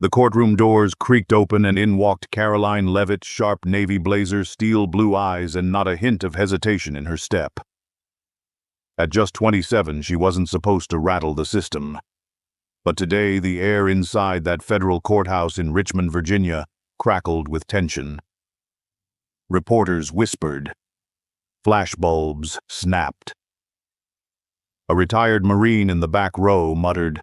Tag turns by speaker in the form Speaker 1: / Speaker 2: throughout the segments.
Speaker 1: The courtroom doors creaked open and in walked Karoline Leavitt, sharp navy blazer, steel blue eyes, and not a hint of hesitation in her step. At just 27, she wasn't supposed to rattle the system. But today, the air inside that federal courthouse in Richmond, Virginia, crackled with tension. Reporters whispered. Flashbulbs snapped. A retired Marine in the back row muttered,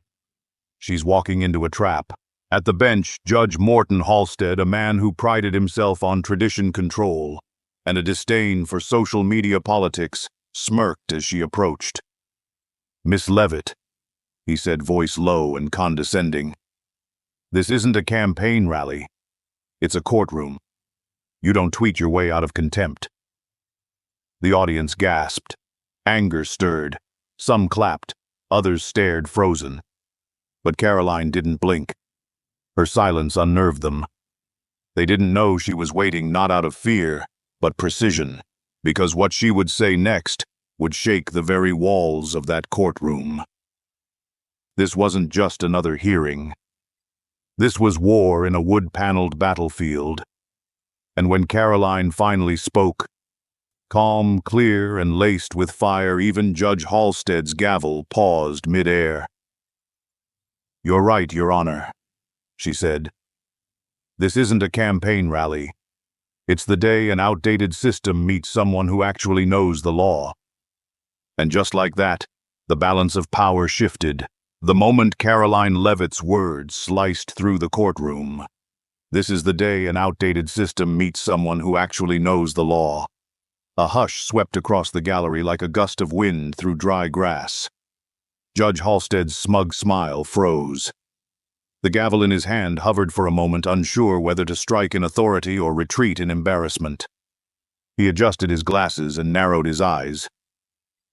Speaker 1: "She's walking into a trap." At the bench, Judge Morton Halstead, a man who prided himself on tradition control and a disdain for social media politics, smirked as she approached. "Miss Leavitt," he said, voice low and condescending, "this isn't a campaign rally. It's a courtroom. You don't tweet your way out of contempt." The audience gasped. Anger stirred. Some clapped. Others stared frozen. But Karoline didn't blink. Her silence unnerved them. They didn't know she was waiting not out of fear, but precision, because what she would say next would shake the very walls of that courtroom. This wasn't just another hearing. This was war in a wood-paneled battlefield. And when Karoline finally spoke, calm, clear, and laced with fire, even Judge Halstead's gavel paused mid-air. "You're right, Your Honor," she said. "This isn't a campaign rally. It's the day an outdated system meets someone who actually knows the law." And just like that, the balance of power shifted. The moment Karoline Leavitt's words sliced through the courtroom. This is the day an outdated system meets someone who actually knows the law. A hush swept across the gallery like a gust of wind through dry grass. Judge Halstead's smug smile froze. The gavel in his hand hovered for a moment, unsure whether to strike in authority or retreat in embarrassment. He adjusted his glasses and narrowed his eyes.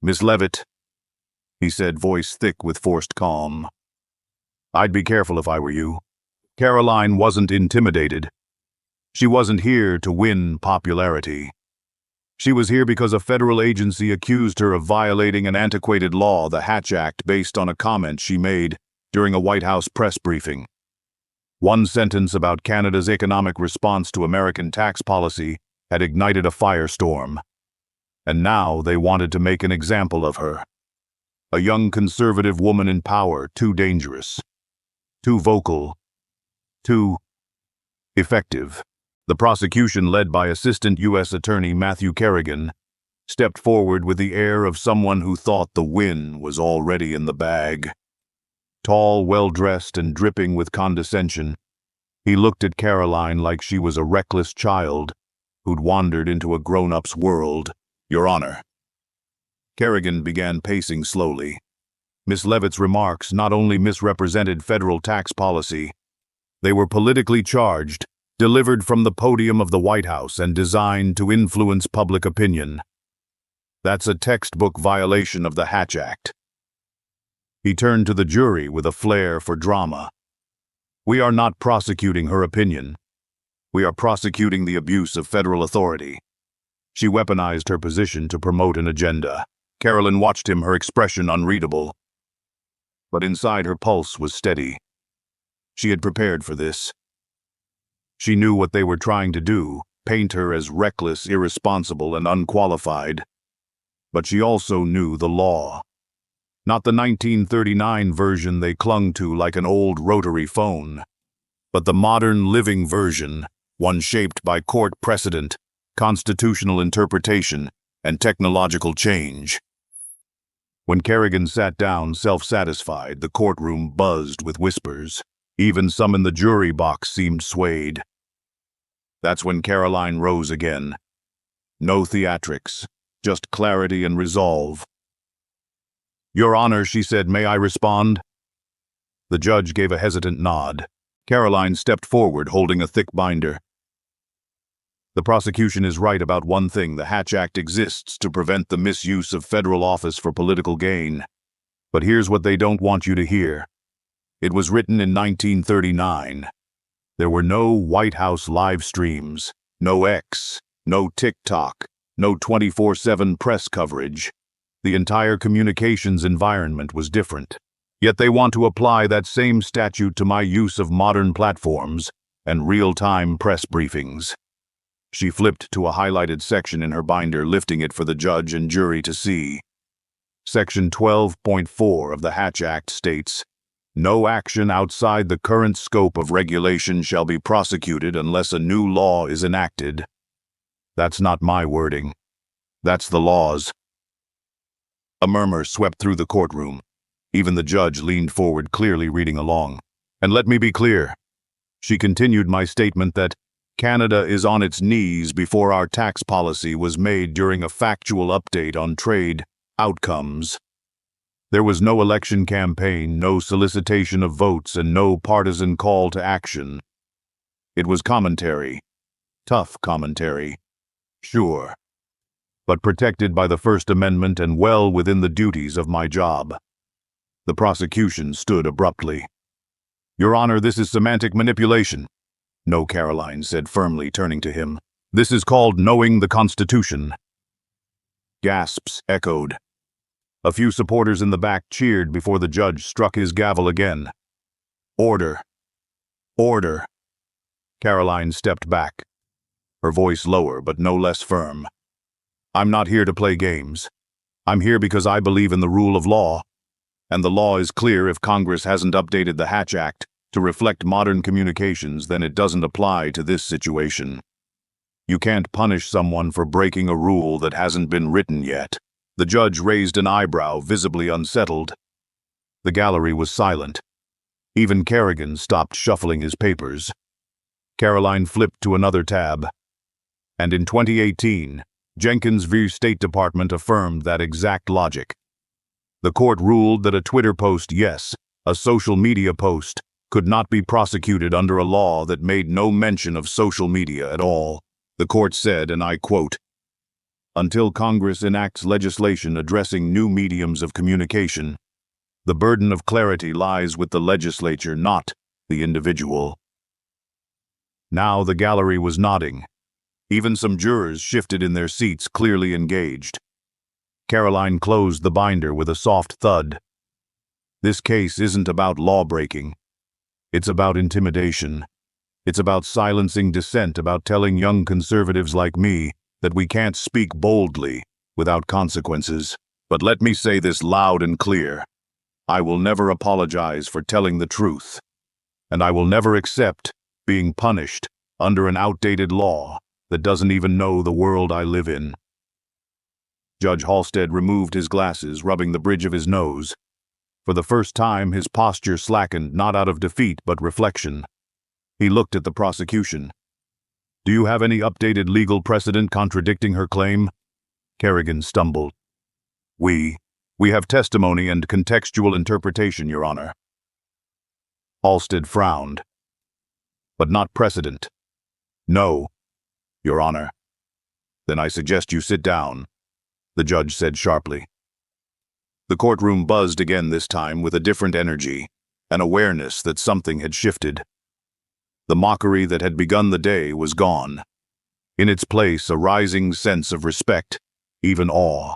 Speaker 1: "Miss Leavitt," he said, voice thick with forced calm. "I'd be careful if I were you." Karoline wasn't intimidated. She wasn't here to win popularity. She was here because a federal agency accused her of violating an antiquated law, the Hatch Act, based on a comment she made during a White House press briefing. One sentence about Canada's economic response to American tax policy had ignited a firestorm. And now they wanted to make an example of her. A young conservative woman in power, too dangerous, too vocal, too effective. The prosecution, led by Assistant U.S. Attorney Matthew Kerrigan, stepped forward with the air of someone who thought the win was already in the bag. Tall, well-dressed, and dripping with condescension, he looked at Karoline like she was a reckless child who'd wandered into a grown-up's world. "Your Honor." Kerrigan began pacing slowly. Miss Leavitt's remarks not only misrepresented federal tax policy, they were politically charged, delivered from the podium of the White House and designed to influence public opinion. That's a textbook violation of the Hatch Act. He turned to the jury with a flair for drama. "We are not prosecuting her opinion. We are prosecuting the abuse of federal authority." She weaponized her position to promote an agenda. Karoline watched him, her expression unreadable. But inside, her pulse was steady. She had prepared for this. She knew what they were trying to do, paint her as reckless, irresponsible, and unqualified. But she also knew the law. Not the 1939 version they clung to like an old rotary phone, but the modern living version, one shaped by court precedent, constitutional interpretation, and technological change. When Kerrigan sat down, self-satisfied, the courtroom buzzed with whispers. Even some in the jury box seemed swayed. That's when Karoline rose again. No theatrics, just clarity and resolve. "Your Honor," she said, "may I respond?" The judge gave a hesitant nod. Karoline stepped forward, holding a thick binder. "The prosecution is right about one thing. The Hatch Act exists to prevent the misuse of federal office for political gain. But here's what they don't want you to hear. It was written in 1939. There were no White House live streams, no X, no TikTok, no 24/7 press coverage. The entire communications environment was different. Yet they want to apply that same statute to my use of modern platforms and real-time press briefings. She flipped to a highlighted section in her binder, lifting it for the judge and jury to see. Section 12.4 of the Hatch Act states, "No action outside the current scope of regulation shall be prosecuted unless a new law is enacted." That's not my wording. That's the law's. A murmur swept through the courtroom. Even the judge leaned forward, clearly reading along. "And let me be clear." She continued my statement that Canada is on its knees before our tax policy was made during a factual update on trade outcomes. There was no election campaign, no solicitation of votes, and no partisan call to action. It was commentary. Tough commentary. Sure. But protected by the First Amendment and well within the duties of my job. The prosecution stood abruptly. "Your Honor, this is semantic manipulation." "No," Karoline said firmly, turning to him. "This is called knowing the Constitution." Gasps echoed. A few supporters in the back cheered before the judge struck his gavel again. "Order. Order." Karoline stepped back, her voice lower but no less firm. "I'm not here to play games. I'm here because I believe in the rule of law. And the law is clear. If Congress hasn't updated the Hatch Act to reflect modern communications, then it doesn't apply to this situation. You can't punish someone for breaking a rule that hasn't been written yet." The judge raised an eyebrow, visibly unsettled. The gallery was silent. Even Kerrigan stopped shuffling his papers. Karoline flipped to another tab. And in 2018, Jenkins v. State Department affirmed that exact logic. The court ruled that a Twitter post, yes, a social media post, could not be prosecuted under a law that made no mention of social media at all. The court said, and I quote, "Until Congress enacts legislation addressing new mediums of communication, the burden of clarity lies with the legislature, not the individual." Now the gallery was nodding. Even some jurors shifted in their seats, clearly engaged. Karoline closed the binder with a soft thud. This case isn't about law-breaking. It's about intimidation. It's about silencing dissent, about telling young conservatives like me that we can't speak boldly without consequences. But let me say this loud and clear. I will never apologize for telling the truth. And I will never accept being punished under an outdated law that doesn't even know the world I live in. Judge Halstead removed his glasses, rubbing the bridge of his nose. For the first time, his posture slackened, not out of defeat, but reflection. He looked at the prosecution. "Do you have any updated legal precedent contradicting her claim?" Kerrigan stumbled. We have testimony and contextual interpretation, Your Honor." Halstead frowned. "But not precedent." "No, Your Honor." "Then I suggest you sit down," the judge said sharply. The courtroom buzzed again, this time with a different energy, an awareness that something had shifted. The mockery that had begun the day was gone. In its place, a rising sense of respect, even awe.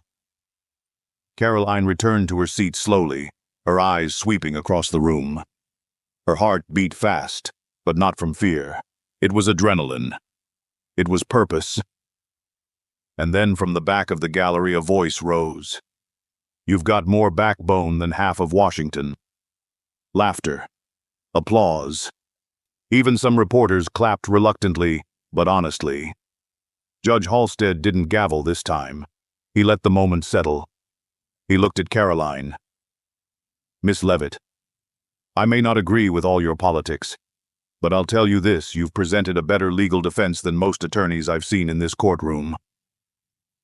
Speaker 1: Karoline returned to her seat slowly, her eyes sweeping across the room. Her heart beat fast, but not from fear. It was adrenaline. It was purpose. And then from the back of the gallery a voice rose. "You've got more backbone than half of Washington." Laughter. Applause. Even some reporters clapped reluctantly, but honestly. Judge Halstead didn't gavel this time. He let the moment settle. He looked at Karoline. "Miss Leavitt, I may not agree with all your politics, but I'll tell you this, you've presented a better legal defense than most attorneys I've seen in this courtroom."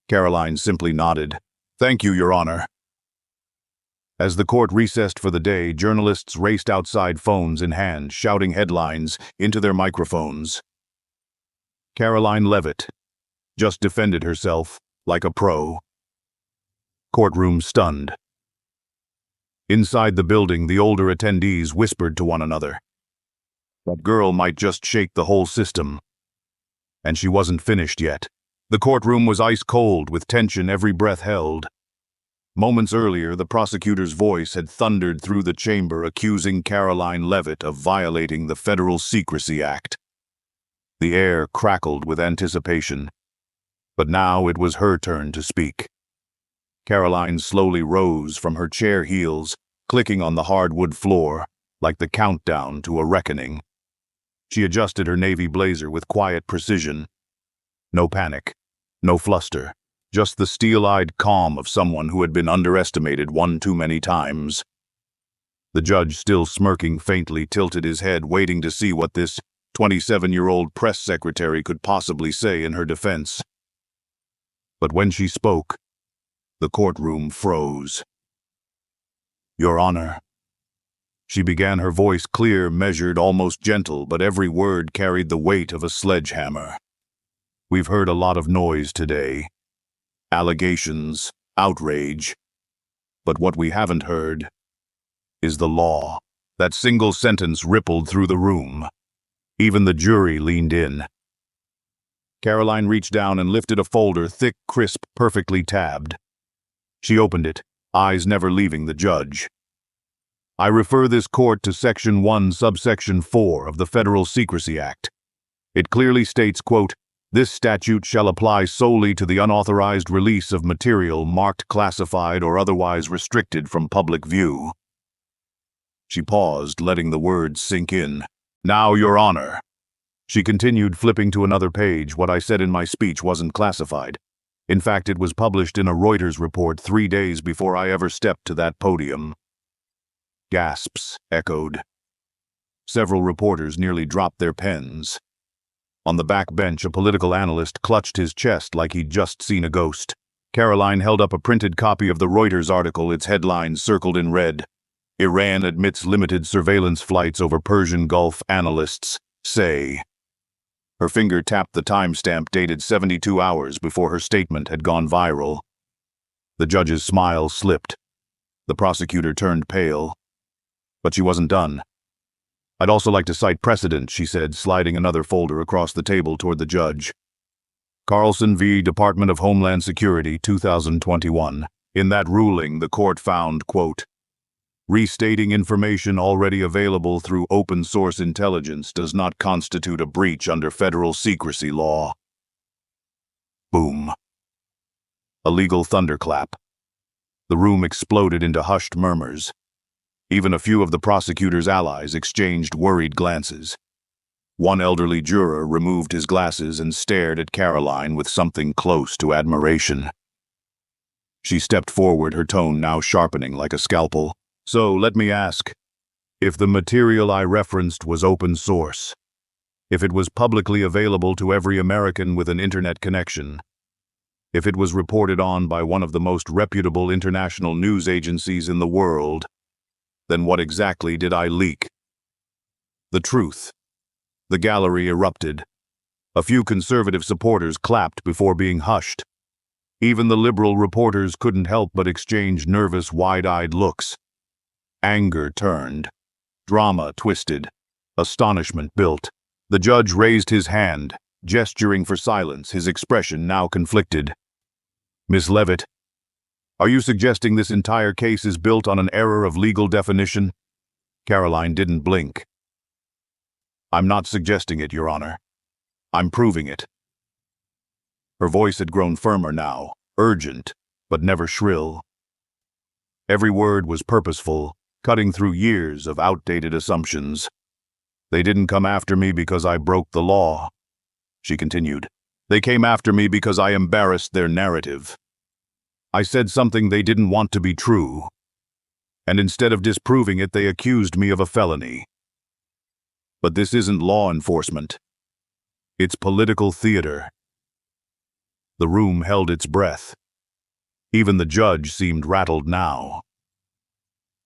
Speaker 1: Karoline simply nodded. "Thank you, Your Honor." As the court recessed for the day, journalists raced outside, phones in hand, shouting headlines into their microphones. Karoline Leavitt just defended herself like a pro. Courtroom stunned. Inside the building, the older attendees whispered to one another. That girl might just shake the whole system. And she wasn't finished yet. The courtroom was ice cold with tension, every breath held. Moments earlier, the prosecutor's voice had thundered through the chamber accusing Karoline Leavitt of violating the Federal Secrecy Act. The air crackled with anticipation, but now it was her turn to speak. Karoline slowly rose from her chair heels, clicking on the hardwood floor, like the countdown to a reckoning. She adjusted her navy blazer with quiet precision. No panic, no fluster. Just the steel-eyed calm of someone who had been underestimated one too many times. The judge, still smirking faintly, tilted his head, waiting to see what this 27-year-old press secretary could possibly say in her defense. But when she spoke, the courtroom froze. "Your Honor." She began, her voice clear, measured, almost gentle, but every word carried the weight of a sledgehammer. "We've heard a lot of noise today. Allegations, outrage. But what we haven't heard is the law." That single sentence rippled through the room. Even the jury leaned in. Karoline reached down and lifted a folder, thick, crisp, perfectly tabbed. She opened it, eyes never leaving the judge. "I refer this court to Section 1, Subsection 4 of the Federal Secrecy Act. It clearly states, quote, 'This statute shall apply solely to the unauthorized release of material marked classified or otherwise restricted from public view.'" She paused, letting the words sink in. "Now, Your Honor." She continued, flipping to another page. "What I said in my speech wasn't classified. In fact, it was published in a Reuters report 3 days before I ever stepped to that podium." Gasps echoed. Several reporters nearly dropped their pens. On the back bench, a political analyst clutched his chest like he'd just seen a ghost. Karoline held up a printed copy of the Reuters article, its headlines circled in red. "Iran admits limited surveillance flights over Persian Gulf, analysts say." Her finger tapped the timestamp dated 72 hours before her statement had gone viral. The judge's smile slipped. The prosecutor turned pale. But she wasn't done. "I'd also like to cite precedent," she said, sliding another folder across the table toward the judge. "Carlson v. Department of Homeland Security, 2021. In that ruling, the court found, quote, restating information already available through open-source intelligence does not constitute a breach under federal secrecy law." Boom. A legal thunderclap. The room exploded into hushed murmurs. Even a few of the prosecutor's allies exchanged worried glances. One elderly juror removed his glasses and stared at Karoline with something close to admiration. She stepped forward, her tone now sharpening like a scalpel. "So, let me ask, if the material I referenced was open source, if it was publicly available to every American with an internet connection, if it was reported on by one of the most reputable international news agencies in the world, then what exactly did I leak?" The truth. The gallery erupted. A few conservative supporters clapped before being hushed. Even the liberal reporters couldn't help but exchange nervous, wide-eyed looks. Anger turned. Drama twisted. Astonishment built. The judge raised his hand, gesturing for silence, his expression now conflicted. "Miss Leavitt, are you suggesting this entire case is built on an error of legal definition?" Karoline didn't blink. "I'm not suggesting it, Your Honor. I'm proving it." Her voice had grown firmer now, urgent, but never shrill. Every word was purposeful, cutting through years of outdated assumptions. "They didn't come after me because I broke the law," she continued. "They came after me because I embarrassed their narrative. I said something they didn't want to be true, and instead of disproving it, they accused me of a felony. But this isn't law enforcement. It's political theater." The room held its breath. Even the judge seemed rattled now.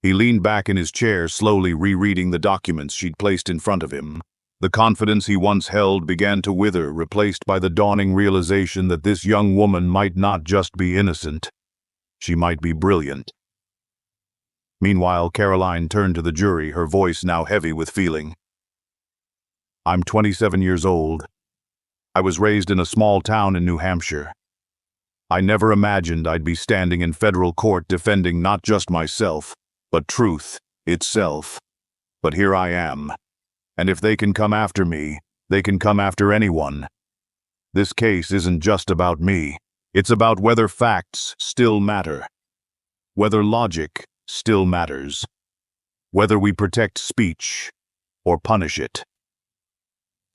Speaker 1: He leaned back in his chair, slowly rereading the documents she'd placed in front of him. The confidence he once held began to wither, replaced by the dawning realization that this young woman might not just be innocent. She might be brilliant. Meanwhile, Karoline turned to the jury, her voice now heavy with feeling. "I'm 27 years old. I was raised in a small town in New Hampshire. I never imagined I'd be standing in federal court defending not just myself, but truth itself. But here I am. And if they can come after me, they can come after anyone. This case isn't just about me. It's about whether facts still matter. Whether logic still matters. Whether we protect speech or punish it.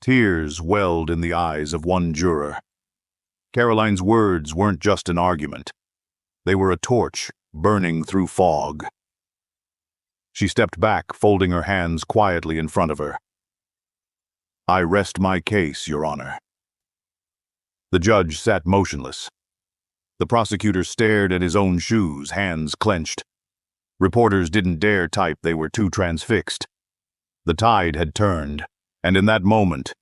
Speaker 1: Tears welled in the eyes of one juror. Karoline's words weren't just an argument. They were a torch burning through fog. She stepped back, folding her hands quietly in front of her. I rest my case, Your Honor. The judge sat motionless. The prosecutor stared at his own shoes, hands clenched. Reporters didn't dare type, they were too transfixed. The tide had turned, and in that moment,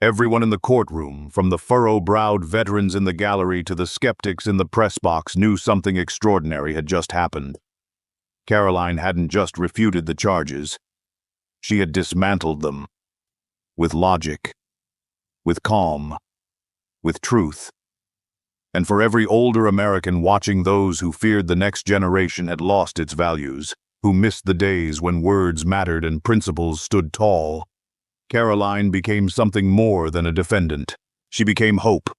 Speaker 1: everyone in the courtroom, from the furrow-browed veterans in the gallery to the skeptics in the press box, knew something extraordinary had just happened. Karoline hadn't just refuted the charges. She had dismantled them. With logic. With calm. With truth. And for every older American watching, those who feared the next generation had lost its values, who missed the days when words mattered and principles stood tall, Karoline became something more than a defendant. She became hope.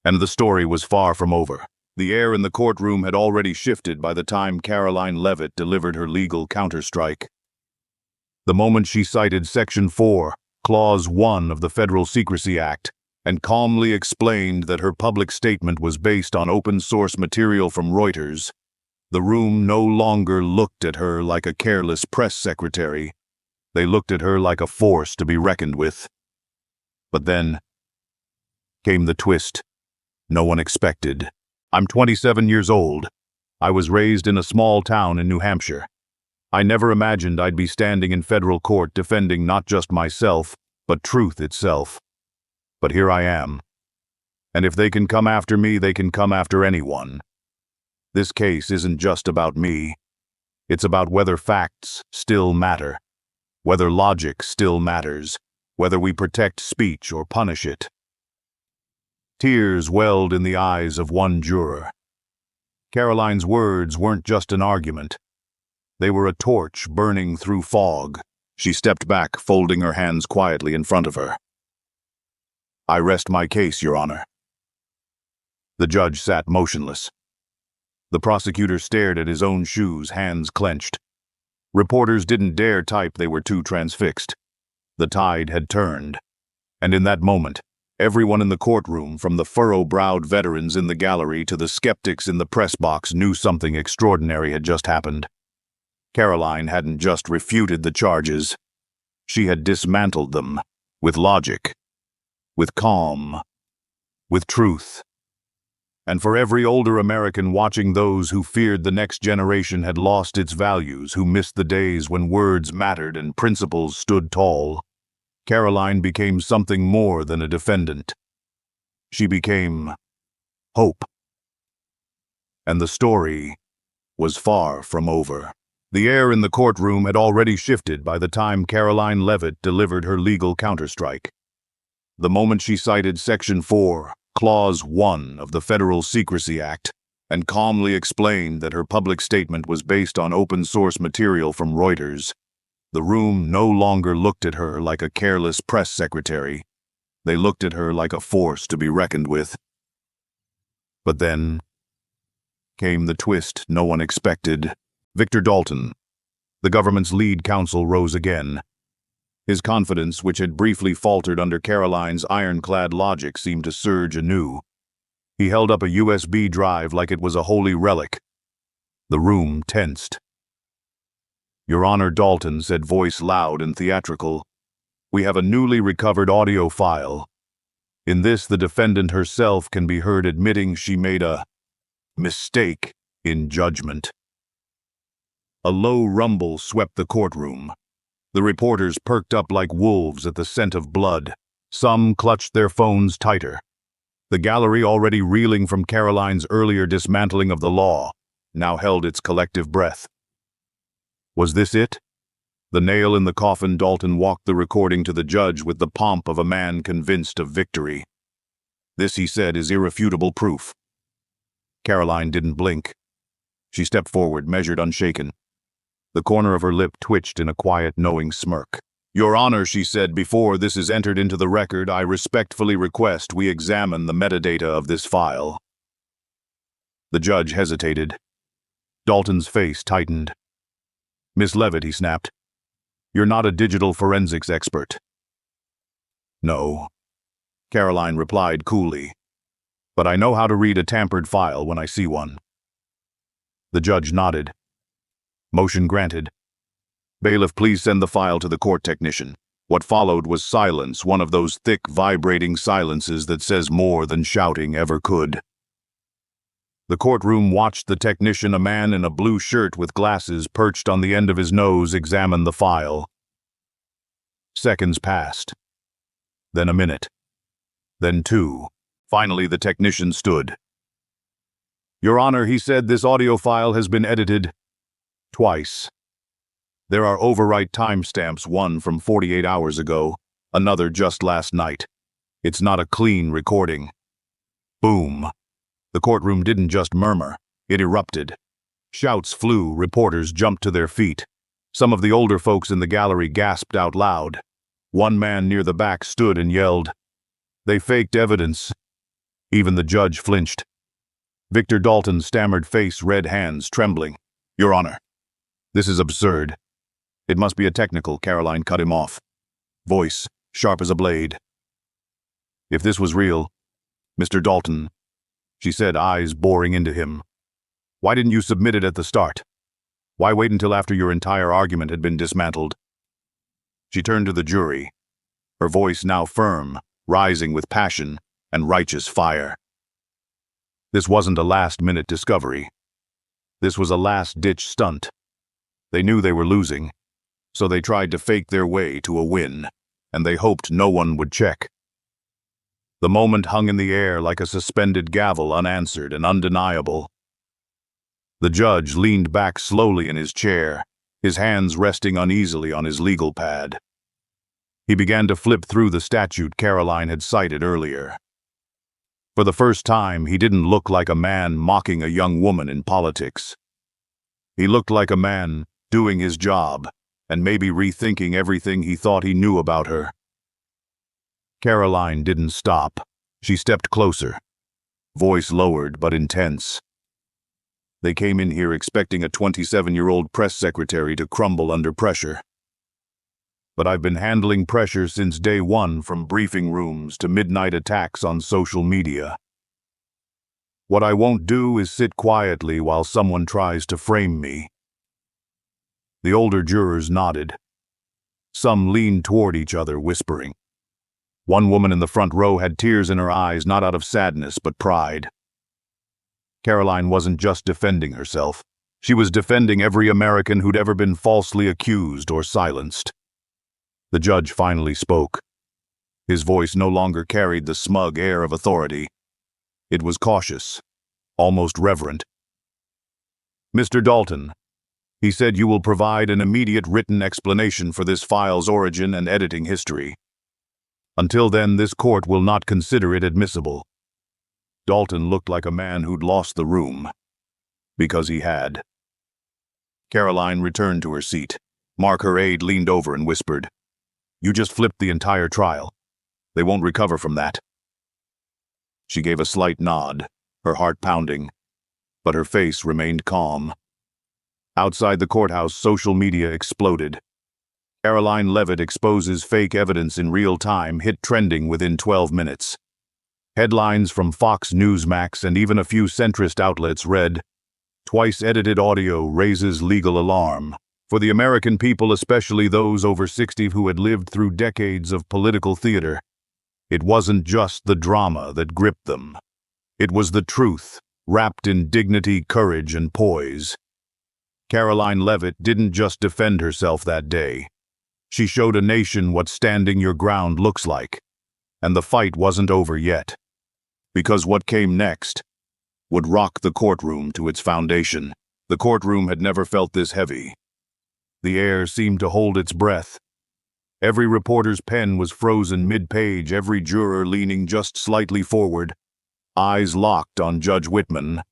Speaker 1: And the story was far from over. The air in the courtroom had already shifted by the time Karoline Leavitt delivered her legal counterstrike. The moment she cited Section 4, Clause 1 of the Federal Secrecy Act, and calmly explained that her public statement was based on open-source material from Reuters, the room no longer looked at her like a careless press secretary. They looked at her like a force to be reckoned with. But then came the twist no one expected. I'm 27 years old. I was raised in a small town in New Hampshire. I never imagined I'd be standing in federal court defending not just myself, but truth itself. But here I am. And if they can come after me, they can come after anyone. This case isn't just about me. It's about whether facts still matter. Whether logic still matters, whether we protect speech or punish it. Tears welled in the eyes of one juror. Karoline's words weren't just an argument. They were a torch burning through fog. She stepped back, folding her hands quietly in front of her. I rest my case, Your Honor. The judge sat motionless. The prosecutor stared at his own shoes, hands clenched. Reporters didn't dare type, they were too transfixed. The tide had turned, and in that moment, everyone in the courtroom, from the furrow-browed veterans in the gallery to the skeptics in the press box, knew something extraordinary had just happened. Karoline hadn't just refuted the charges. She had dismantled them, with logic, with calm, with truth. And for every older American watching, those who feared the next generation had lost its values, who missed the days when words mattered and principles stood tall, Karoline became something more than a defendant. She became hope. And the story was far from over. The air in the courtroom had already shifted by the time Karoline Leavitt delivered her legal counterstrike. The moment she cited Section 4, Clause 1 of the Federal Secrecy Act, and calmly explained that her public statement was based on open-source material from Reuters, the room no longer looked at her like a careless press secretary. They looked at her like a force to be reckoned with. But then came the twist no one expected. Victor Dalton, the government's lead counsel, rose again. His confidence, which had briefly faltered under Karoline's ironclad logic, seemed to surge anew. He held up a USB drive like it was a holy relic. The room tensed. Your Honor, Dalton said, voice loud and theatrical, we have a newly recovered audio file. In this, the defendant herself can be heard admitting she made a mistake in judgment. A low rumble swept the courtroom. The reporters perked up like wolves at the scent of blood. Some clutched their phones tighter. The gallery, already reeling from Karoline's earlier dismantling of the law, now held its collective breath. Was this it? The nail in the coffin? Dalton walked the recording to the judge with the pomp of a man convinced of victory. This, he said, is irrefutable proof. Karoline didn't blink. She stepped forward, measured, unshaken. The corner of her lip twitched in a quiet, knowing smirk. "Your Honor," she said, "before this is entered into the record, I respectfully request we examine the metadata of this file." The judge hesitated. Dalton's face tightened. "Miss Leavitt," he snapped, "you're not a digital forensics expert." "No," Karoline replied coolly, "but I know how to read a tampered file when I see one." The judge nodded. "Motion granted. Bailiff, please send the file to the court technician." What followed was silence, one of those thick, vibrating silences that says more than shouting ever could. The courtroom watched the technician, a man in a blue shirt with glasses perched on the end of his nose, examine the file. Seconds passed. Then a minute. Then 2. Finally, the technician stood. "Your Honor," he said, "this audio file has been edited twice. There are overwrite timestamps, one from 48 hours ago, another just last night. It's not a clean recording." Boom. The courtroom didn't just murmur, it erupted. Shouts flew, reporters jumped to their feet. Some of the older folks in the gallery gasped out loud. One man near the back stood and yelled, "They faked evidence." Even the judge flinched. Victor Dalton stammered, face red, hands trembling. "Your Honor, this is absurd." "It must be a technical," Karoline cut him off. Voice sharp as a blade. "If this was real, Mr. Dalton," she said, eyes boring into him, "why didn't you submit it at the start? Why wait until after your entire argument had been dismantled?" She turned to the jury, her voice now firm, rising with passion and righteous fire. This wasn't a last-minute discovery. This was a last-ditch stunt. They knew they were losing, so they tried to fake their way to a win, and they hoped no one would check. The moment hung in the air like a suspended gavel, unanswered and undeniable. The judge leaned back slowly in his chair, his hands resting uneasily on his legal pad. He began to flip through the statute Karoline had cited earlier. For the first time, he didn't look like a man mocking a young woman in politics. He looked like a man doing his job and maybe rethinking everything he thought he knew about her. Karoline didn't stop. She stepped closer, voice lowered but intense. "They came in here expecting a 27-year-old press secretary to crumble under pressure. But I've been handling pressure since day one, from briefing rooms to midnight attacks on social media. What I won't do is sit quietly while someone tries to frame me." The older jurors nodded. Some leaned toward each other, whispering. One woman in the front row had tears in her eyes, not out of sadness but pride. Karoline wasn't just defending herself. She was defending every American who'd ever been falsely accused or silenced. The judge finally spoke. His voice no longer carried the smug air of authority. It was cautious, almost reverent. "Mr. Dalton," he said, "you will provide an immediate written explanation for this file's origin and editing history. Until then, this court will not consider it admissible." Dalton looked like a man who'd lost the room. Because he had. Karoline returned to her seat. Mark, her aide, leaned over and whispered, "You just flipped the entire trial. They won't recover from that." She gave a slight nod, her heart pounding, but her face remained calm. Outside the courthouse, social media exploded. Karoline Leavitt exposes fake evidence in real time hit trending within 12 minutes. Headlines from Fox, Newsmax, and even a few centrist outlets read, "Twice edited audio raises legal alarm." For the American people, especially those over 60 who had lived through decades of political theater, it wasn't just the drama that gripped them. It was the truth, wrapped in dignity, courage, and poise. Karoline Leavitt didn't just defend herself that day. She showed a nation what standing your ground looks like. And the fight wasn't over yet. Because what came next would rock the courtroom to its foundation. The courtroom had never felt this heavy. The air seemed to hold its breath. Every reporter's pen was frozen mid-page, every juror leaning just slightly forward, eyes locked on Judge Whitman,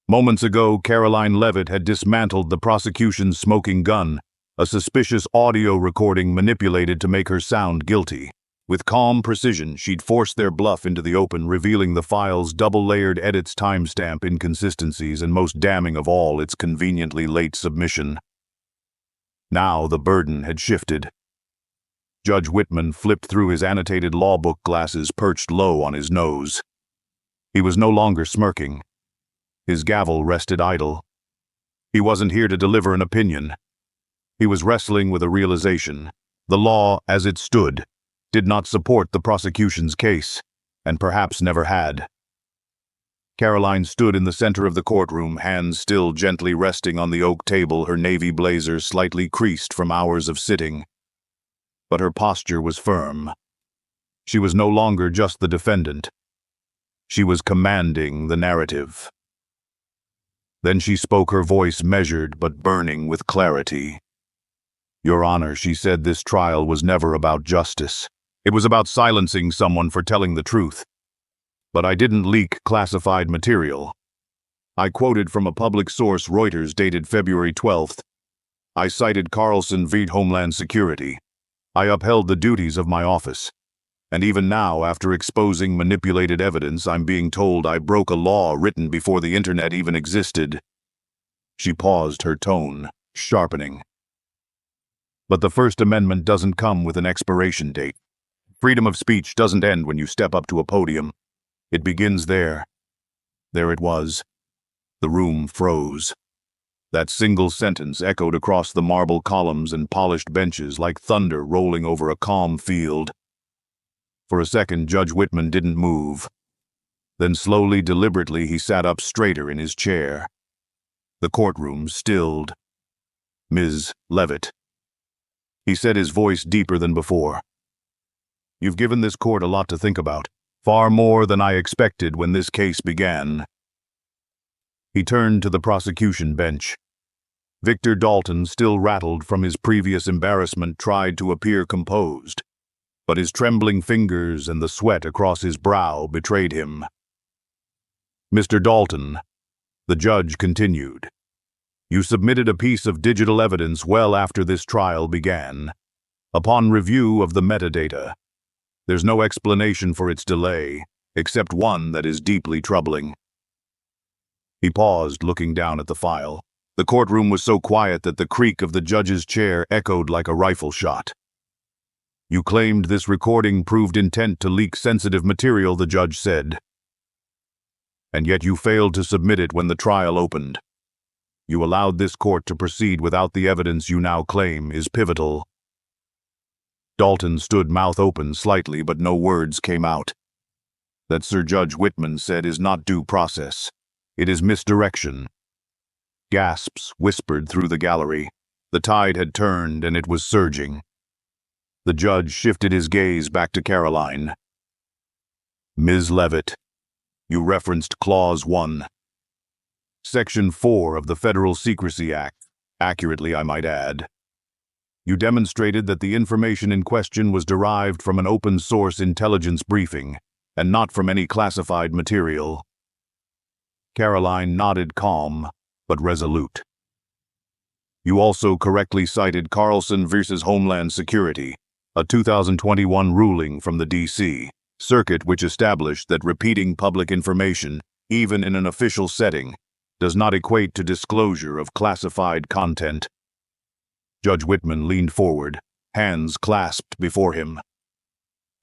Speaker 1: Moments ago, Karoline Leavitt had dismantled the prosecution's smoking gun, a suspicious audio recording manipulated to make her sound guilty. With calm precision, she'd forced their bluff into the open, revealing the file's double-layered edits, timestamp inconsistencies, and most damning of all, its conveniently late submission. Now the burden had shifted. Judge Whitman flipped through his annotated law book, glasses perched low on his nose. He was no longer smirking. His gavel rested idle. He wasn't here to deliver an opinion. He was wrestling with a realization. The law, as it stood, did not support the prosecution's case, and perhaps never had. Karoline stood in the center of the courtroom, hands still gently resting on the oak table, her navy blazer slightly creased from hours of sitting. But her posture was firm. She was no longer just the defendant. She was commanding the narrative. Then she spoke, her voice measured but burning with clarity. "Your Honor," she said, "this trial was never about justice. It was about silencing someone for telling the truth. But I didn't leak classified material. I quoted from a public source, Reuters, dated February 12th. I cited Carlson v. Homeland Security. I upheld the duties of my office. And even now, after exposing manipulated evidence, I'm being told I broke a law written before the internet even existed." She paused, her tone sharpening. "But the First Amendment doesn't come with an expiration date. Freedom of speech doesn't end when you step up to a podium. It begins there." There it was. The room froze. That single sentence echoed across the marble columns and polished benches like thunder rolling over a calm field. For a second, Judge Whitman didn't move. Then slowly, deliberately, he sat up straighter in his chair. The courtroom stilled. "Ms. Leavitt," he said, his voice deeper than before. "You've given this court a lot to think about, far more than I expected when this case began." He turned to the prosecution bench. Victor Dalton, still rattled from his previous embarrassment, tried to appear composed, but his trembling fingers and the sweat across his brow betrayed him. "Mr. Dalton," the judge continued, "you submitted a piece of digital evidence well after this trial began. Upon review of the metadata, there's no explanation for its delay, except one that is deeply troubling." He paused, looking down at the file. The courtroom was so quiet that the creak of the judge's chair echoed like a rifle shot. "You claimed this recording proved intent to leak sensitive material," the judge said. "And yet you failed to submit it when the trial opened. You allowed this court to proceed without the evidence you now claim is pivotal." Dalton stood, mouth open slightly, but no words came out. "That," Sir Judge Whitman said, "is not due process. It is misdirection." Gasps whispered through the gallery. The tide had turned, and it was surging. The judge shifted his gaze back to Karoline. "Ms. Leavitt, you referenced Clause 1. Section 4 of the Federal Secrecy Act, accurately, I might add. You demonstrated that the information in question was derived from an open-source intelligence briefing, and not from any classified material." Karoline nodded, calm but resolute. "You also correctly cited Carlson versus Homeland Security, a 2021 ruling from the D.C. Circuit which established that repeating public information, even in an official setting, does not equate to disclosure of classified content." Judge Whitman leaned forward, hands clasped before him.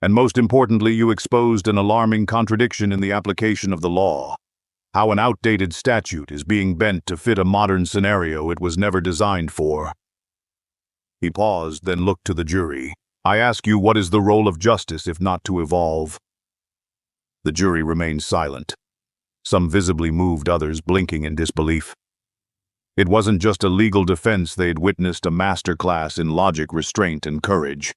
Speaker 1: "And most importantly, you exposed an alarming contradiction in the application of the law. How an outdated statute is being bent to fit a modern scenario it was never designed for." He paused, then looked to the jury. "I ask you, what is the role of justice if not to evolve?" The jury remained silent. Some visibly moved, others blinking in disbelief. It wasn't just a legal defense, they'd witnessed a masterclass in logic, restraint, and courage.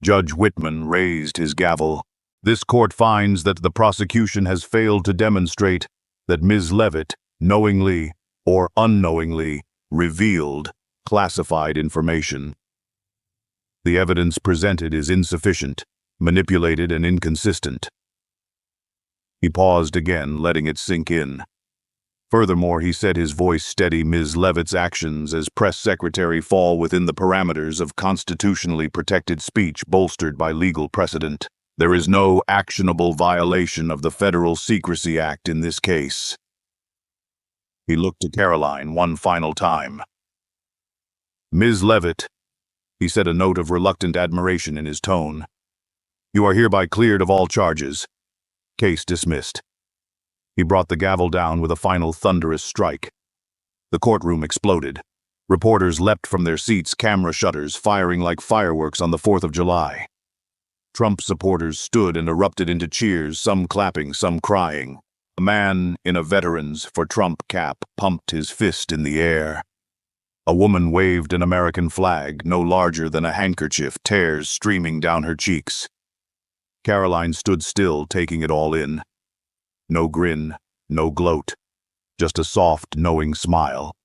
Speaker 1: Judge Whitman raised his gavel. "This court finds that the prosecution has failed to demonstrate that Ms. Leavitt knowingly or unknowingly revealed classified information. The evidence presented is insufficient, manipulated, and inconsistent." He paused again, letting it sink in. Furthermore, he said, his voice steady, Ms. Leavitt's actions as press secretary fall within the parameters of constitutionally protected speech bolstered by legal precedent. There is no actionable violation of the Federal Secrecy Act in this case. He looked to Karoline one final time. Ms. Leavitt, he said, a note of reluctant admiration in his tone. You are hereby cleared of all charges. Case dismissed. He brought the gavel down with a final thunderous strike. The courtroom exploded. Reporters leapt from their seats, camera shutters firing like fireworks on the 4th of July. Trump supporters stood and erupted into cheers, some clapping, some crying. A man in a Veterans for Trump cap pumped his fist in the air. A woman waved an American flag, no larger than a handkerchief, tears streaming down her cheeks. Karoline stood still, taking it all in. No grin, no gloat, just a soft, knowing smile.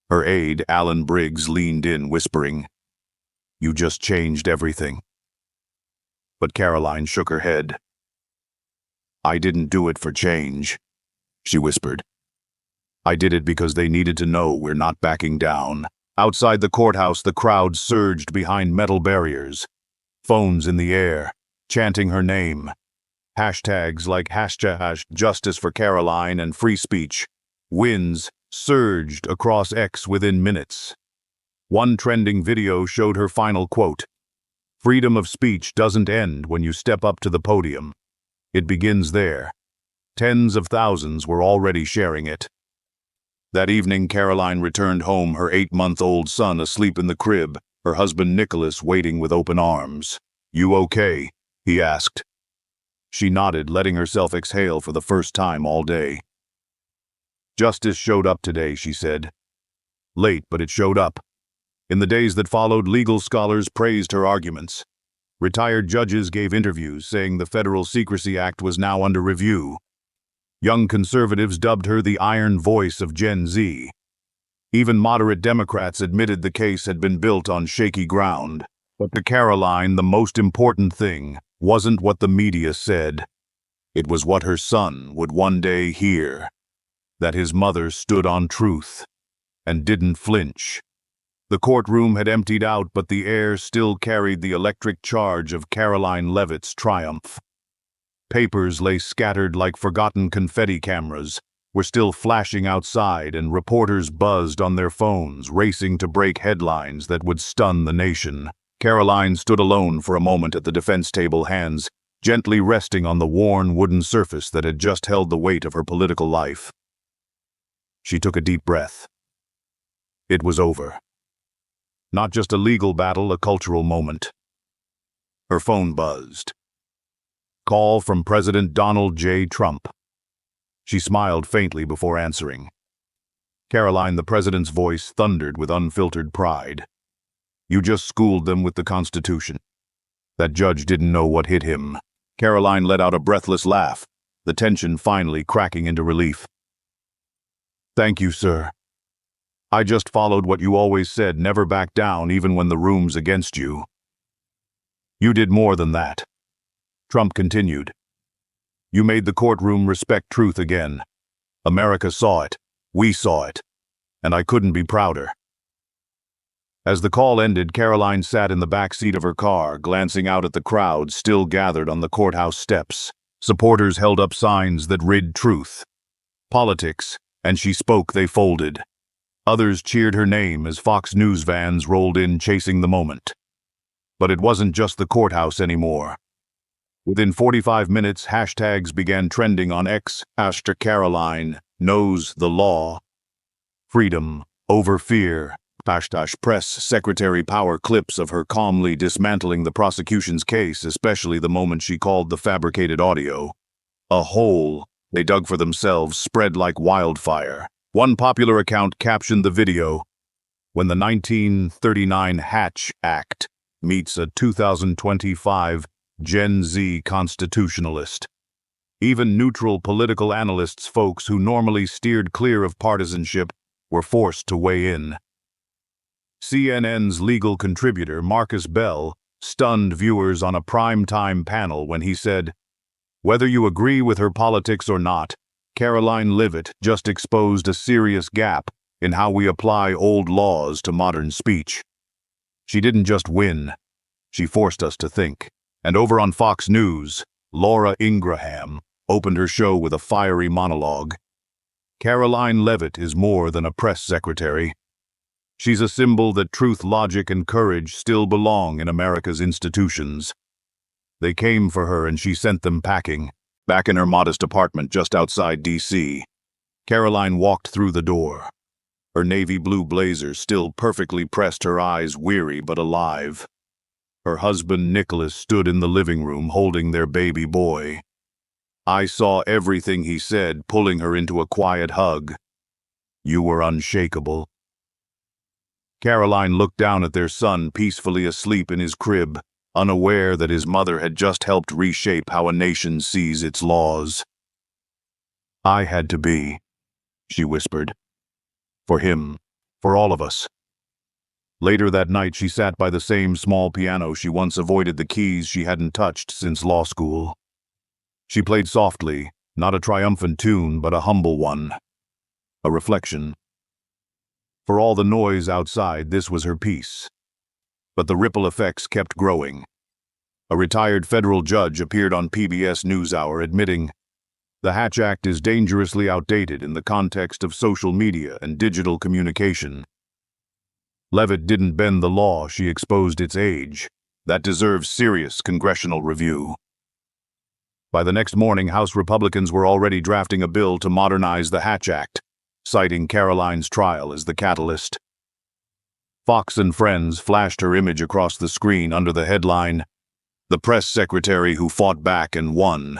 Speaker 1: Her aide, Alan Briggs, leaned in, whispering, "You just changed everything." But Karoline shook her head. "I didn't do it for change," she whispered. "I did it because they needed to know we're not backing down." Outside the courthouse, the crowd surged behind metal barriers, phones in the air, chanting her name. Hashtags like #Justice for Karoline and free speech wins surged across X within minutes. One trending video showed her final quote, "Freedom of speech doesn't end when you step up to the podium. It begins there." Tens of thousands were already sharing it. That evening, Karoline returned home, her 8-month-old son asleep in the crib, her husband Nicholas waiting with open arms. "You okay?" he asked. She nodded, letting herself exhale for the first time all day. "Justice showed up today," she said. "Late, but it showed up." In the days that followed, legal scholars praised her arguments. Retired judges gave interviews saying the Federal Secrecy Act was now under review. Young conservatives dubbed her the iron voice of Gen Z. Even moderate Democrats admitted the case had been built on shaky ground. But to Karoline, the most important thing wasn't what the media said. It was what her son would one day hear. That his mother stood on truth and didn't flinch. The courtroom had emptied out, but the air still carried the electric charge of Karoline Leavitt's triumph. Papers lay scattered like forgotten confetti. Cameras were still flashing outside, and reporters buzzed on their phones, racing to break headlines that would stun the nation. Karoline stood alone for a moment at the defense table, hands gently resting on the worn wooden surface that had just held the weight of her political life. She took a deep breath. It was over. Not just a legal battle, a cultural moment. Her phone buzzed. Call from President Donald J. Trump. She smiled faintly before answering. Karoline, the president's voice thundered with unfiltered pride. "You just schooled them with the Constitution." That judge didn't know what hit him. Karoline let out a breathless laugh, the tension finally cracking into relief. "Thank you, sir. I just followed what you always said, never back down even when the room's against you." "You did more than that," Trump continued. "You made the courtroom respect truth again. America saw it, we saw it, and I couldn't be prouder." As the call ended, Karoline sat in the back seat of her car, glancing out at the crowd still gathered on the courthouse steps. Supporters held up signs that read truth, politics, and she spoke, they folded. Others cheered her name as Fox News vans rolled in, chasing the moment. But it wasn't just the courthouse anymore. Within 45 minutes, hashtags began trending on X. #Karoline knows the law. Freedom over fear. Press secretary power. Clips of her calmly dismantling the prosecution's case, especially the moment she called the fabricated audio. A hole they dug for themselves spread like wildfire. One popular account captioned the video, "When the 1939 Hatch Act meets a 2025 Gen Z constitutionalist." Even neutral political analysts, folks who normally steered clear of partisanship, were forced to weigh in. CNN's legal contributor, Marcus Bell, stunned viewers on a prime-time panel when he said, "Whether you agree with her politics or not, Karoline Leavitt just exposed a serious gap in how we apply old laws to modern speech. She didn't just win, she forced us to think. And over on Fox News, Laura Ingraham opened her show with a fiery monologue. Karoline Leavitt is more than a press secretary. She's a symbol that truth, logic, and courage still belong in America's institutions. They came for her and she sent them packing. Back in her modest apartment just outside D.C., Karoline walked through the door. Her navy blue blazer still perfectly pressed, her eyes weary but alive. Her husband, Nicholas, stood in the living room holding their baby boy. I saw everything he said, pulling her into a quiet hug. You were unshakable. Karoline looked down at their son peacefully asleep in his crib, unaware that his mother had just helped reshape how a nation sees its laws. I had to be, she whispered. For him, for all of us. Later that night, she sat by the same small piano she once avoided, the keys she hadn't touched since law school. She played softly, not a triumphant tune, but a humble one. A reflection. For all the noise outside, this was her piece. But the ripple effects kept growing. A retired federal judge appeared on PBS NewsHour admitting, "The Hatch Act is dangerously outdated in the context of social media and digital communication." Leavitt didn't bend the law, she exposed its age. That deserves serious congressional review. By the next morning, House Republicans were already drafting a bill to modernize the Hatch Act, citing Karoline's trial as the catalyst. Fox and Friends flashed her image across the screen under the headline, "The Press Secretary Who Fought Back and Won."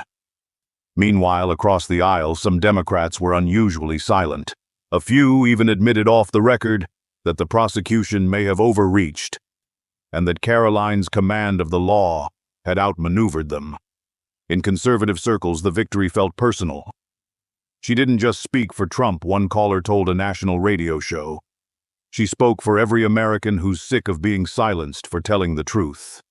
Speaker 1: Meanwhile, across the aisle, some Democrats were unusually silent. A few even admitted off the record that the prosecution may have overreached, and that Karoline's command of the law had outmaneuvered them. In conservative circles, the victory felt personal. She didn't just speak for Trump, one caller told a national radio show. She spoke for every American who's sick of being silenced for telling the truth.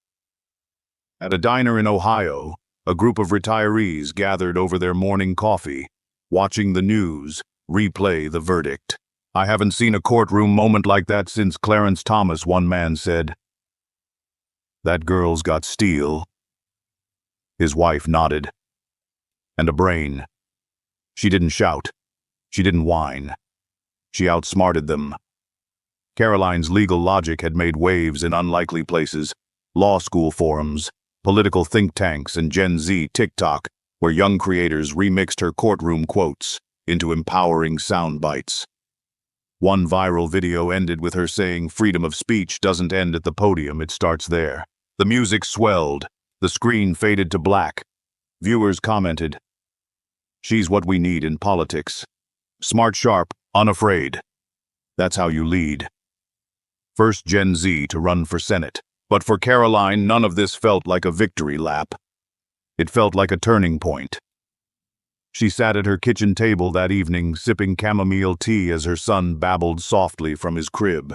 Speaker 1: At a diner in Ohio, a group of retirees gathered over their morning coffee, watching the news replay the verdict. "I haven't seen a courtroom moment like that since Clarence Thomas," one man said. "That girl's got steel." His wife nodded. "And a brain." She didn't shout. She didn't whine. She outsmarted them. Karoline's legal logic had made waves in unlikely places, law school forums, political think tanks, and Gen Z TikTok, where young creators remixed her courtroom quotes into empowering sound bites. One viral video ended with her saying, "Freedom of speech doesn't end at the podium, it starts there." The music swelled. The screen faded to black. Viewers commented, "She's what we need in politics. Smart, sharp, unafraid. That's how you lead." First Gen Z to run for Senate. But for Karoline, none of this felt like a victory lap. It felt like a turning point. She sat at her kitchen table that evening, sipping chamomile tea as her son babbled softly from his crib.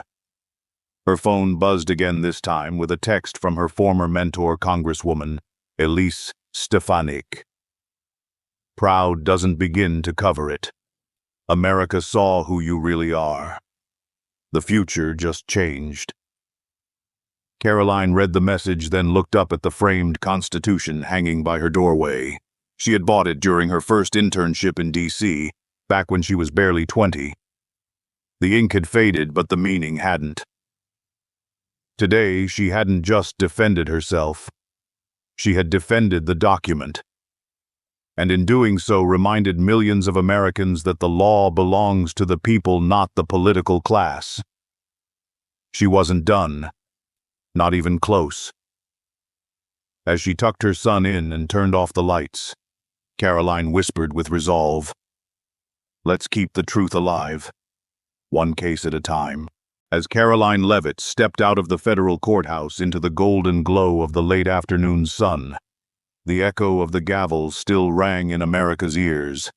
Speaker 1: Her phone buzzed again, this time with a text from her former mentor, Congresswoman Elise Stefanik. "Proud doesn't begin to cover it. America saw who you really are. The future just changed." Karoline read the message, then looked up at the framed Constitution hanging by her doorway. She had bought it during her first internship in D.C., back when she was barely 20. The ink had faded, but the meaning hadn't. Today, she hadn't just defended herself. She had defended the document. And in doing so, reminded millions of Americans that the law belongs to the people, not the political class. She wasn't done. Not even close. As she tucked her son in and turned off the lights, Karoline whispered with resolve, "Let's keep the truth alive, one case at a time." As Karoline Leavitt stepped out of the federal courthouse into the golden glow of the late afternoon sun, the echo of the gavel still rang in America's ears.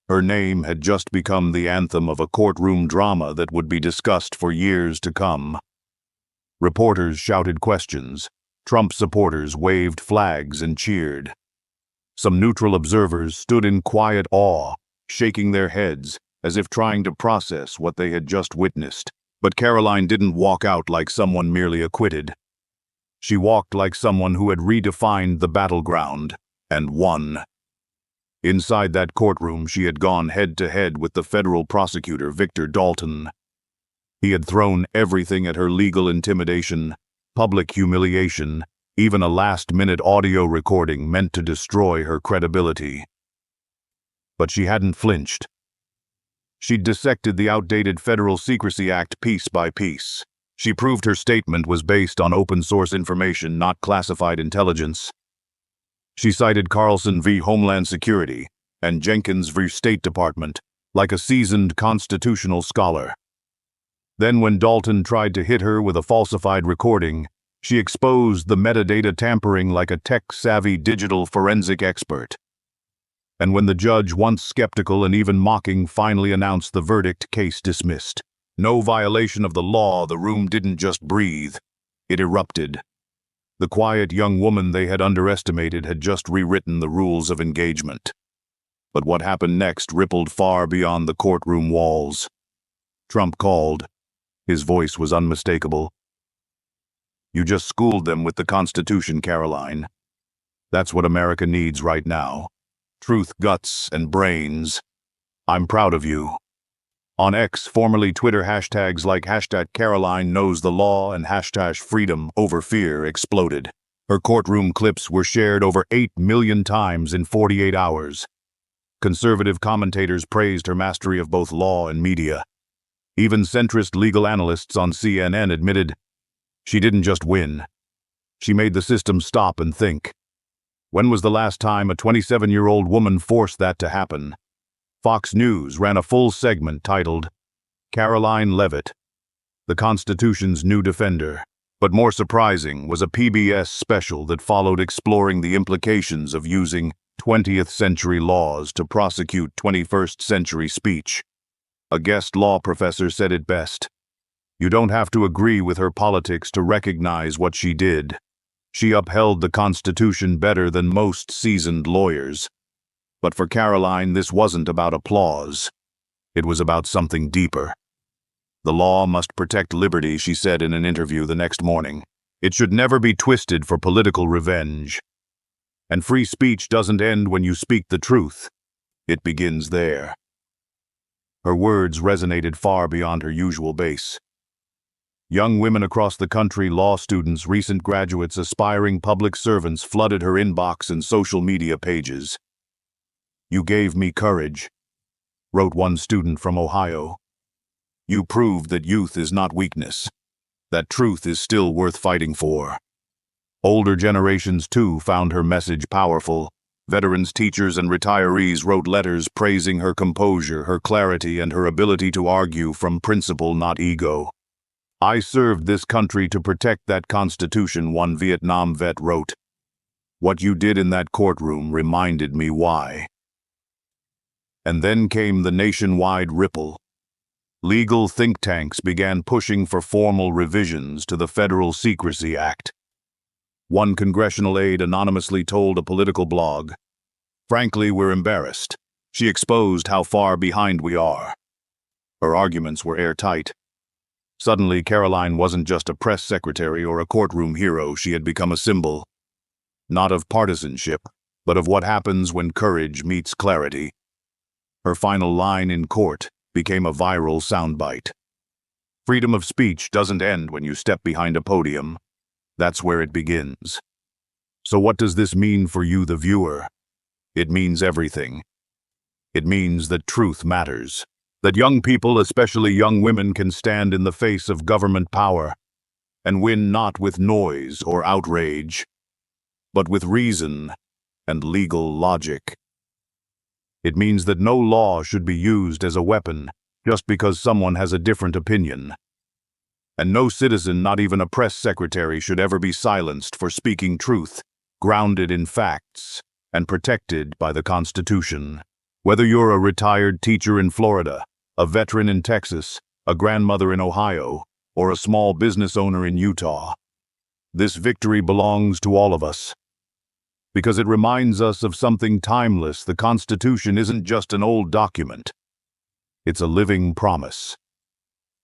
Speaker 1: Her name had just become the anthem of a courtroom drama that would be discussed for years to come. Reporters shouted questions. Trump supporters waved flags and cheered. Some neutral observers stood in quiet awe, shaking their heads, as if trying to process what they had just witnessed. But Karoline didn't walk out like someone merely acquitted. She walked like someone who had redefined the battleground, and won. Inside that courtroom, she had gone head-to-head with the federal prosecutor, Victor Dalton. He had thrown everything at her: legal intimidation, public humiliation, even a last-minute audio recording meant to destroy her credibility. But she hadn't flinched. She'd dissected the outdated Federal Secrecy Act piece by piece. She proved her statement was based on open-source information, not classified intelligence. She cited Carlson v. Homeland Security and Jenkins v. State Department like a seasoned constitutional scholar. Then when Dalton tried to hit her with a falsified recording, she exposed the metadata tampering like a tech-savvy digital forensic expert. And when the judge, once skeptical and even mocking, finally announced the verdict, case dismissed. No violation of the law, the room didn't just breathe. It erupted. The quiet young woman they had underestimated had just rewritten the rules of engagement. But what happened next rippled far beyond the courtroom walls. Trump called. His voice was unmistakable. "You just schooled them with the Constitution, Karoline. That's what America needs right now. Truth, guts, and brains. I'm proud of you." On X, formerly Twitter, hashtags like #KarolineKnowsTheLaw and #FreedomOverFear exploded. Her courtroom clips were shared over 8 million times in 48 hours. Conservative commentators praised her mastery of both law and media. Even centrist legal analysts on CNN admitted she didn't just win. She made the system stop and think. When was the last time a 27-year-old woman forced that to happen? Fox News ran a full segment titled, "Karoline Leavitt, the Constitution's New Defender." But more surprising was a PBS special that followed, exploring the implications of using 20th century laws to prosecute 21st century speech. A guest law professor said it best. "You don't have to agree with her politics to recognize what she did. She upheld the Constitution better than most seasoned lawyers." But for Karoline, this wasn't about applause. It was about something deeper. "The law must protect liberty," she said in an interview the next morning. "It should never be twisted for political revenge. And free speech doesn't end when you speak the truth. It begins there." Her words resonated far beyond her usual base. Young women across the country, law students, recent graduates, aspiring public servants, flooded her inbox and social media pages. "You gave me courage," wrote one student from Ohio. "You proved that youth is not weakness, that truth is still worth fighting for." Older generations, too, found her message powerful. Veterans, teachers, and retirees wrote letters praising her composure, her clarity, and her ability to argue from principle, not ego. "I served this country to protect that Constitution," one Vietnam vet wrote. "What you did in that courtroom reminded me why." And then came the nationwide ripple. Legal think tanks began pushing for formal revisions to the Federal Secrecy Act. One congressional aide anonymously told a political blog, "Frankly, we're embarrassed." She exposed how far behind we are. Her arguments were airtight. Suddenly, Karoline wasn't just a press secretary or a courtroom hero. She had become a symbol, not of partisanship, but of what happens when courage meets clarity. Her final line in court became a viral soundbite. "Freedom of speech doesn't end when you step behind a podium. That's where it begins." So what does this mean for you, the viewer? It means everything. It means that truth matters. That young people, especially young women, can stand in the face of government power and win not with noise or outrage, but with reason and legal logic. It means that no law should be used as a weapon just because someone has a different opinion. And no citizen, not even a press secretary, should ever be silenced for speaking truth, grounded in facts and protected by the Constitution. Whether you're a retired teacher in Florida, a veteran in Texas, a grandmother in Ohio, or a small business owner in Utah, this victory belongs to all of us. Because it reminds us of something timeless. The Constitution isn't just an old document. It's a living promise.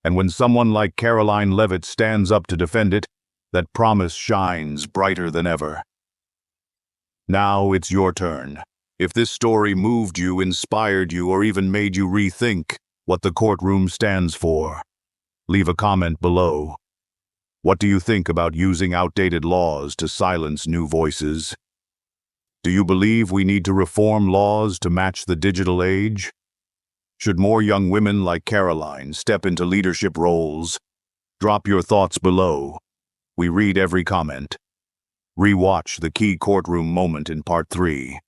Speaker 1: And when someone like Karoline Leavitt stands up to defend it, that promise shines brighter than ever. Now it's your turn. If this story moved you, inspired you, or even made you rethink what the courtroom stands for, leave a comment below. What do you think about using outdated laws to silence new voices? Do you believe we need to reform laws to match the digital age? Should more young women like Karoline step into leadership roles? Drop your thoughts below. We read every comment. Rewatch the key courtroom moment in Part 3.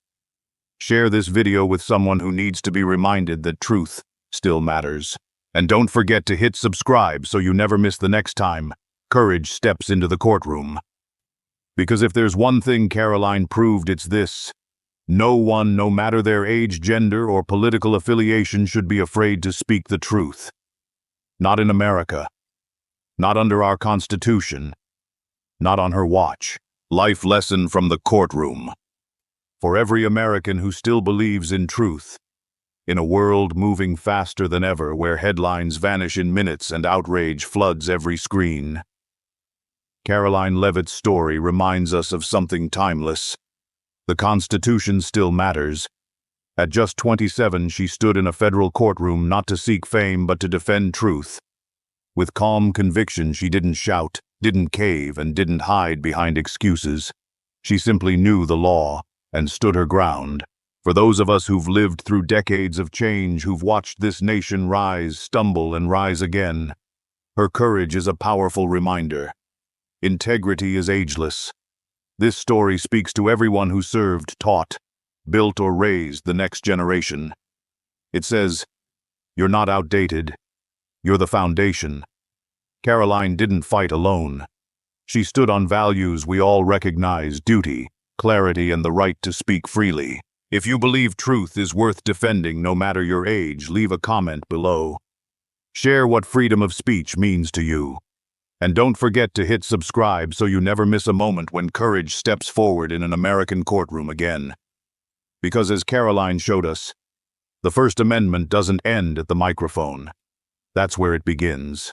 Speaker 1: Share this video with someone who needs to be reminded that truth still matters. And don't forget to hit subscribe so you never miss the next time courage steps into the courtroom. Because if there's one thing Karoline proved, it's this: no one, no matter their age, gender, or political affiliation, should be afraid to speak the truth. Not in America. Not under our Constitution. Not on her watch. Life lesson from the courtroom. For every American who still believes in truth, in a world moving faster than ever, where headlines vanish in minutes and outrage floods every screen, Karoline Leavitt's story reminds us of something timeless. The Constitution still matters. At just 27, she stood in a federal courtroom not to seek fame but to defend truth. With calm conviction, she didn't shout, didn't cave, and didn't hide behind excuses. She simply knew the law and stood her ground. For those of us who've lived through decades of change, who've watched this nation rise, stumble, and rise again, her courage is a powerful reminder. Integrity is ageless. This story speaks to everyone who served, taught, built, or raised the next generation. It says, you're not outdated. You're the foundation. Karoline didn't fight alone. She stood on values we all recognize: duty, clarity, and the right to speak freely. If you believe truth is worth defending, no matter your age, leave a comment below. Share what freedom of speech means to you. And don't forget to hit subscribe so you never miss a moment when courage steps forward in an American courtroom again. Because as Karoline showed us, the First Amendment doesn't end at the microphone. That's where it begins.